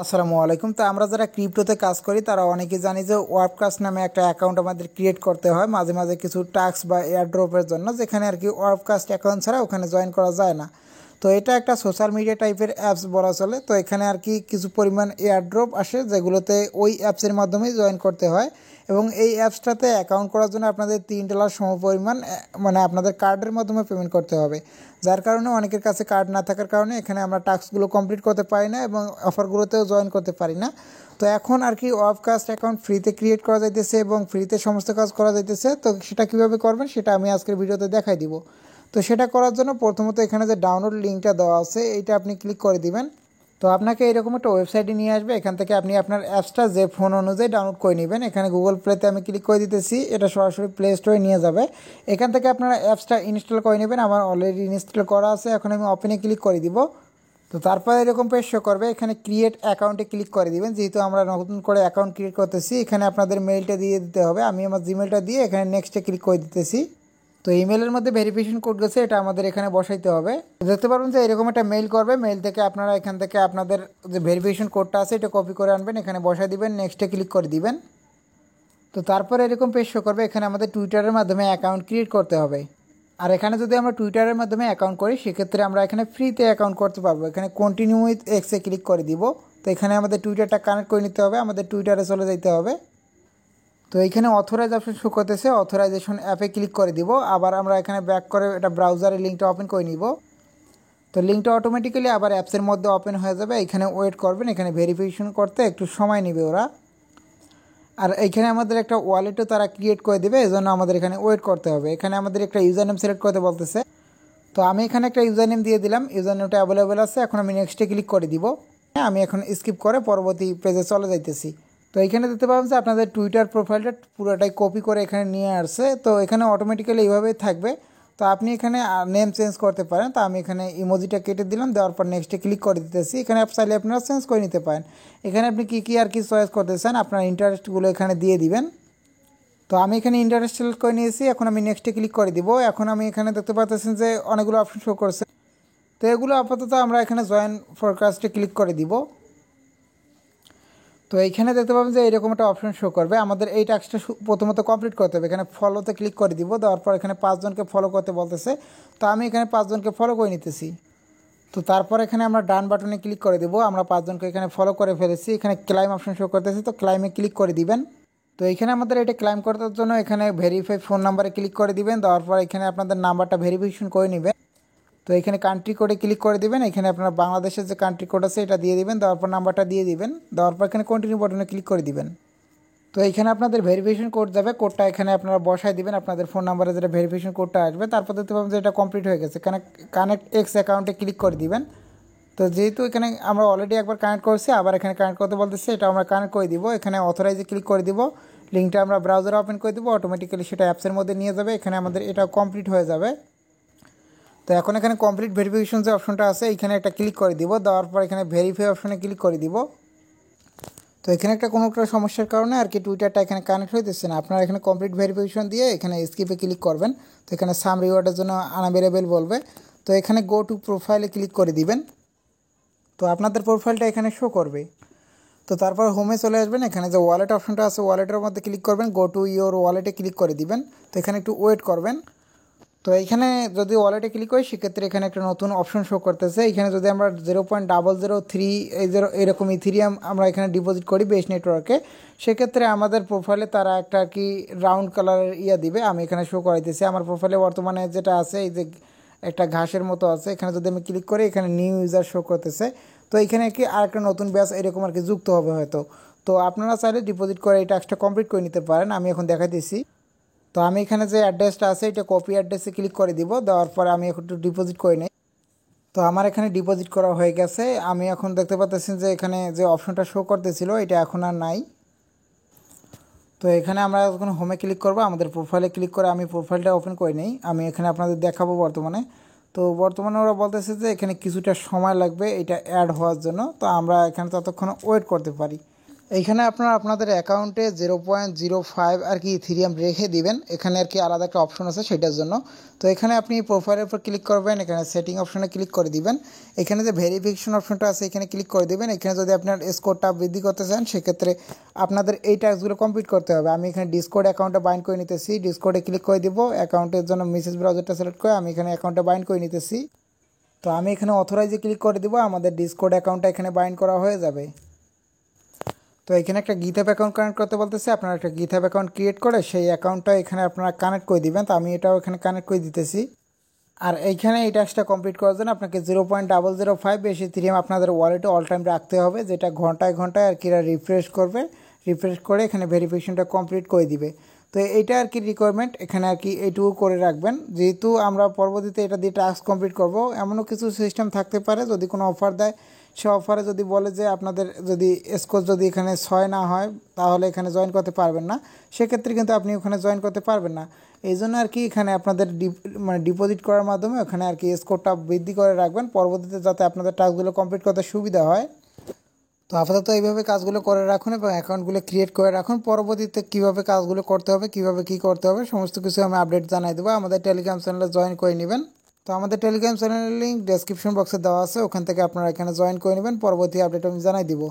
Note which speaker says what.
Speaker 1: আসসালামু আলাইকুম। তো আমরা যারা ক্রিপ্টোতে কাজ করি তারা অনেকে জানি যে ওয়ার্ককাস্ট নামে একটা অ্যাকাউন্ট আমাদের ক্রিয়েট করতে হয় মাঝে মাঝে কিছু টাস্ক বা এয়ারড্রপের জন্য, যেখানে আর কি ওয়ার্ককাস্ট অ্যাকাউন্ট ছাড়া ওখানে জয়েন করা যায় না। তো এটা একটা সোশ্যাল মিডিয়া টাইপের অ্যাপস বলা চলে। তো এখানে আর কি কিছু পরিমাণ এয়ারড্রপ আসে যেগুলোতে ওই অ্যাপসের মাধ্যমেই জয়েন করতে হয়, এবং এই অ্যাপসটাতে অ্যাকাউন্ট করার জন্য আপনাদের $3 সমপরিমাণ মানে আপনাদের কার্ডের মাধ্যমে পেমেন্ট করতে হবে। যার কারণে অনেকের কাছে কার্ড না থাকার কারণে এখানে আমরা টাস্কগুলো কমপ্লিট করতে পারি না এবং অফারগুলোতেও জয়েন করতে পারি না। তো এখন আর কি ওয়ার্ককাস্ট অ্যাকাউন্ট ফ্রিতে ক্রিয়েট করা যাইতেছে এবং ফ্রিতে সমস্ত কাজ করা যাইতেছে। তো সেটা কীভাবে করবেন সেটা আমি আজকের ভিডিওতে দেখাই দিব। তো সেটা করার জন্য প্রথমত এখানে যে ডাউনলোড লিঙ্কটা দেওয়া আছে এইটা আপনি ক্লিক করে দিবেন। তো আপনাকে এরকম একটা ওয়েবসাইটে নিয়ে আসবে। এখান থেকে আপনি আপনার অ্যাপসটা যে ফোন অনুযায়ী ডাউনলোড করে নেবেন। এখানে গুগল প্লেতে আমি ক্লিক করে দিতেছি, এটা সরাসরি প্লে স্টোরে নিয়ে যাবে। এখান থেকে আপনারা অ্যাপসটা ইনস্টল করে নেবেন। আমার অলরেডি ইনস্টল করা আছে, এখন আমি ওপেনে ক্লিক করে দিব। তো তারপরে এরকম পেজ শো করবে, এখানে ক্রিয়েট অ্যাকাউন্টে ক্লিক করে দিবেন। যেহেতু আমরা নতুন করে অ্যাকাউন্ট ক্রিয়েট করতেছি, এখানে আপনাদের মেইলটা দিয়ে দিতে হবে। আমি আমার জিমেলটা দিয়ে এখানে নেক্সটে ক্লিক করে দিতেছি। তো ইমেলের মধ্যে ভেরিফিকেশন কোড গেছে, এটা আমাদের এখানে বসাইতে হবে। দেখতে পারবেন যে এরকম একটা মেইল করবে, মেইল থেকে আপনারা এখান থেকে আপনাদের যে ভেরিফিকেশন কোডটা আছে এটা কপি করে আনবেন, এখানে বসাই দিবেন, নেক্সটে ক্লিক করে দিবেন। তো তারপরে এরকম পেজ শো করবে, এখানে আমাদের টুইটারের মাধ্যমে অ্যাকাউন্ট ক্রিয়েট করতে হবে। আর এখানে যদি আমরা টুইটারের মাধ্যমে অ্যাকাউন্ট করি সেক্ষেত্রে আমরা এখানে ফ্রিতে অ্যাকাউন্ট করতে পারবো। এখানে কন্টিনিউ উইথ এক্সে ক্লিক করে দিব। তো এখানে আমাদের টুইটারটা কানেক্ট করে নিতে হবে, আমাদের টুইটারে চলে যেতে হবে। তো এইখানে অথরাইজ অপশন শো করতেছে, অথরাইজেশন অ্যাপে ক্লিক করে দিব। আবার আমরা এখানে ব্যাক করে এটা ব্রাউজারের লিঙ্কটা ওপেন করে নিব। তো লিঙ্কটা অটোমেটিক্যালি আবার অ্যাপসের মধ্যে ওপেন হয়ে যাবে। এখানে ওয়েট করবেন, এখানে ভেরিফিকেশন করতে একটু সময় নেবে ওরা। আর এইখানে আমাদের একটা ওয়ালেটও তারা ক্রিয়েট করে দেবে, এজন্য আমাদের এখানে ওয়েট করতে হবে। এখানে আমাদের একটা ইউজার নেম সিলেক্ট করতে বলতেছে। তো আমি এখানে একটা ইউজার নেম দিয়ে দিলাম, ইউজার নেমটা অ্যাভেলেবেল আছে। এখন আমি নেক্সটে ক্লিক করে দিব। হ্যাঁ, আমি এখন স্কিপ করে পরবর্তী পেজে চলে যাইতেছি। তো এখানে দেখতে পাবেন যে আপনাদের টুইটার প্রোফাইলটা পুরোটাই কপি করে এখানে নিয়ে আসছে। তো এখানে অটোমেটিক্যালি এইভাবেই থাকবে। তো আপনি এখানে নেম চেঞ্জ করতে পারেন। তো আমি এখানে ইমোজিটা কেটে দিলাম, দেওয়ার পর নেক্সটে ক্লিক করে দিতেছি। এখানে চাইলে আপনারা চেঞ্জ করে নিতে পারেন। এখানে আপনি কী আর কি চয়েস করতে চান আপনার ইন্টারেস্টগুলো এখানে দিয়ে দিবেন। তো আমি এখানে ইন্টারেস্ট সিলেক্ট করে নিয়েছি, এখন আমি নেক্সটে ক্লিক করে দিব। এখন আমি এখানে দেখতে পাচ্ছেন যে অনেকগুলো অপশন শো করছে। তো এগুলো আপাতত আমরা এখানে জয়েন ফরকাস্টে ক্লিক করে দিব। তো এইখানে দেখতে পাবেন যে এরকম একটা অপশন শো করবে। আমাদের এই টাস্কটা প্রথমত কমপ্লিট করতে হবে। এখানে ফলোতে ক্লিক করে দিব, দেওয়ার পর এখানে 5 জনকে ফলো করতে বলতেছে। তো আমি এখানে 5 জনকে ফলো করে নিতেছি। তো তারপর এখানে আমরা ডান বাটনে ক্লিক করে দেবো। আমরা 5 জনকে এখানে ফলো করে ফেলেছি। এখানে ক্লাইম অপশন শো করতেছে, তো ক্লাইমে ক্লিক করে দিবেন। তো এখানে আমাদের এটা ক্লাইম করার জন্য এখানে ভেরিফাই ফোন নাম্বারে ক্লিক করে দিবেন, দেওয়ার পর এখানে আপনাদের নাম্বারটা ভেরিফিকেশন করে নেবেন। তো এখানে কান্ট্রি কোডে ক্লিক করে দিবেন। এখানে আপনার বাংলাদেশের যে কান্ট্রি কোড আছে এটা দিয়ে দিবেন, দেওয়ার পর নাম্বারটা দিয়ে দিবেন, দেওয়ার পর এখানে কন্টিনিউ বাটনে ক্লিক করে দিবেন। তো এখানে আপনাদের ভেরিফিকেশন কোড যাবে, কোডটা এখানে আপনারা বসায় দিবেন আপনাদের ফোন নাম্বারে যেটা ভেরিফিকেশন কোডটা আসবে। তারপর দেখতে পাবেন যে এটা কমপ্লিট হয়ে গেছে। কানেক্ট এক্স অ্যাকাউন্টে ক্লিক করে দিবেন। তো যেহেতু এখানে আমরা অলরেডি একবার কানেক্ট করছি, আবার এখানে কানেক্ট করতে বলতেছে, এটা আমরা কানেক্ট করে দিব। এখানে অথরাইজে ক্লিক করে দিব, লিঙ্কটা আমরা ব্রাউজারে ওপেন করে দিব, অটোমেটিক্যালি সেটা অ্যাপসের মধ্যে নিয়ে যাবে। এখানে আমাদের এটা কমপ্লিট হয়ে যাবে। তো এখন এখানে কমপ্লিট ভেরিফিকেশন যে অপশনটা আছে এখানে একটা ক্লিক করে দিব, দেওয়ার পর এখানে ভেরিফাই অপশনে ক্লিক করে দিব। তো এখানে কোনো একটা সমস্যার কারণে আর কি টুইটারটা এখানে কানেক্ট হইতেছে না। আপনারা এখানে কমপ্লিট ভেরিফিকেশন দিয়ে এখানে স্কিপে ক্লিক করবেন। তো এখানে সাম রিওয়ার্ডের জন্য আনঅ্যাভেলেবল বলবে। তো এখানে গো টু প্রোফাইলে ক্লিক করে দিবেন। তো আপনাদের প্রোফাইলটা এখানে শো করবে। তো তারপর হোমে চলে আসবেন, এখানে যে ওয়ালেট অপশনটা আছে ওয়ালেটের মধ্যে ক্লিক করবেন, গো টু ইওর ওয়ালেটে ক্লিক করে দিবেন। তো এখানে একটু ওয়েট করবেন। তো এইখানে যদি ওয়ালেটে ক্লিক করি সেক্ষেত্রে এখানে একটা নতুন অপশন শো করতেছে। এখানে যদি আমরা 0.003 এরকম ইথিরিয়াম আমরা এখানে ডিপোজিট করি বেস নেটওয়ার্কে, সেক্ষেত্রে আমাদের প্রোফাইলে তারা একটা কি রাউন্ড কালারের দিবে। আমি এখানে শো করাইতেছি আমার প্রোফাইলে বর্তমানে যেটা আছে এই যে একটা ঘাসের মতো আছে। এখানে যদি আমি ক্লিক করি এখানে নিউ ইউজার শো করতেছে। তো এখানে কি আর একটা নতুন ব্যাচ এরকম আর কি যুক্ত হবে হয়তো। তো আপনারা চাইলে ডিপোজিট করে এই টাস্কটা কমপ্লিট করে নিতে পারেন। আমি এখন দেখাইতেছি। তো আমি এখানে যে অ্যাড্রেসটা আছে এটা কপি অ্যাড্রেসে ক্লিক করে দিব, দেওয়ার পরে আমি একটু ডিপোজিট করে নিই। তো আমার এখানে ডিপোজিট করা হয়ে গেছে। আমি এখন দেখতে পাচ্ছি যে এখানে যে অপশনটা শো করতেছিল এটা এখন আর নাই। তো এখানে আমরা এখন হোমে ক্লিক করব, আমাদের প্রোফাইলে ক্লিক করে আমি প্রোফাইলটা ওপেন করে নিই। আমি এখানে আপনাদের দেখাবো বর্তমানে। তো বর্তমানে ওরা বলতেছে যে এখানে কিছুটা সময় লাগবে এটা অ্যাড হওয়ার জন্য। তো আমরা এখানে ততক্ষণ ওয়েট করতে পারি। এইখানে আপনারা আপনাদের অ্যাকাউন্টে 0.05 আর কি ইথেরিয়াম রেখে দিবেন। এখানে আর কি আলাদা একটা অপশন আছে সেটার জন্য। তো এখানে আপনি প্রোফাইলের উপর ক্লিক করবেন, এখানে সেটিং অপশনে ক্লিক করে দিবেন। এখানে যে ভেরিফিকেশন অপশনটা আছে এখানে ক্লিক করে দিবেন। এখানে যদি আপনার স্কোরটা বৃদ্ধি করতে চান সেক্ষেত্রে আপনাদের এই টাস্কগুলো কমপ্লিট করতে হবে। আমি এখানে ডিসকর্ড অ্যাকাউন্টে বাইন্ড করে নিতেছি, ডিসকর্ডে ক্লিক করে দিব। অ্যাকাউন্টের জন্য মেসেজ ব্রাউজারটা সিলেক্ট করে আমি এখানে অ্যাকাউন্টে বাইন্ড করে নিতেছি। তো আমি এখানে অথরাইজে ক্লিক করে দিব, আমাদের ডিসকর্ড অ্যাকাউন্টটা এখানে বাইন্ড করা হয়ে যাবে। তো এখানে একটা গিটহাব অ্যাকাউন্ট কানেক্ট করতে বলতেছে, আপনারা একটা গিটহাব অ্যাকাউন্ট ক্রিয়েট করে সেই অ্যাকাউন্টটা এখানে আপনারা কানেক্ট করে দিবেন। তো আমি এটাও এখানে কানেক্ট করে দিতেছি। আর এইখানে এই টাস্কটা কমপ্লিট করার জন্য আপনাকে 0.005 বেশি ইথেরিয়াম আপনাদের ওয়ালেটে অল টাইম রাখতে হবে, যেটা ঘন্টায় ঘন্টায় আর কি রিফ্রেশ করবে। রিফ্রেশ করে এখানে ভেরিফিকেশনটা কমপ্লিট করে দিবে। তো এইটা আর কি রিকোয়ারমেন্ট, এখানে আর কি এইটুকু করে রাখবেন। যেহেতু আমরা পরবর্তীতে এটা দিয়ে টাস্ক কমপ্লিট করব, এমনও কিছু সিস্টেম থাকতে পারে যদি কোনো অফার দেয়, সে অফারে যদি বলে যে আপনাদের যদি স্কোর যদি এখানে 6 না হয় তাহলে এখানে জয়েন করতে পারবেন না, সেক্ষেত্রে কিন্তু আপনি ওখানে জয়েন করতে পারবেন না। এই জন্য আর কি এখানে আপনাদের মানে ডিপোজিট করার মাধ্যমে ওখানে আর কি স্কোরটা বৃদ্ধি করে রাখবেন, পরবর্তীতে যাতে আপনাদের টাস্কগুলো কমপ্লিট করতে সুবিধা হয়। তো আপাতত এইভাবে কাজগুলো করে রাখুন এবং অ্যাকাউন্টগুলো ক্রিয়েট করে রাখুন। পরবর্তীতে কীভাবে কাজগুলো করতে হবে, কীভাবে কী করতে হবে সমস্ত কিছু আমি আপডেট জানাই দেবো। আমাদের টেলিগ্রাম চ্যানেলে জয়েন করে নেবেন। তো আমাদের টেলিগ্রাম চ্যানেলের লিঙ্ক ডেসক্রিপশন বক্সে দেওয়া আছে, ওখান থেকে আপনারা এখানে জয়েন করে নেবেন। পরবর্তী আপডেট আমি জানাই দিব।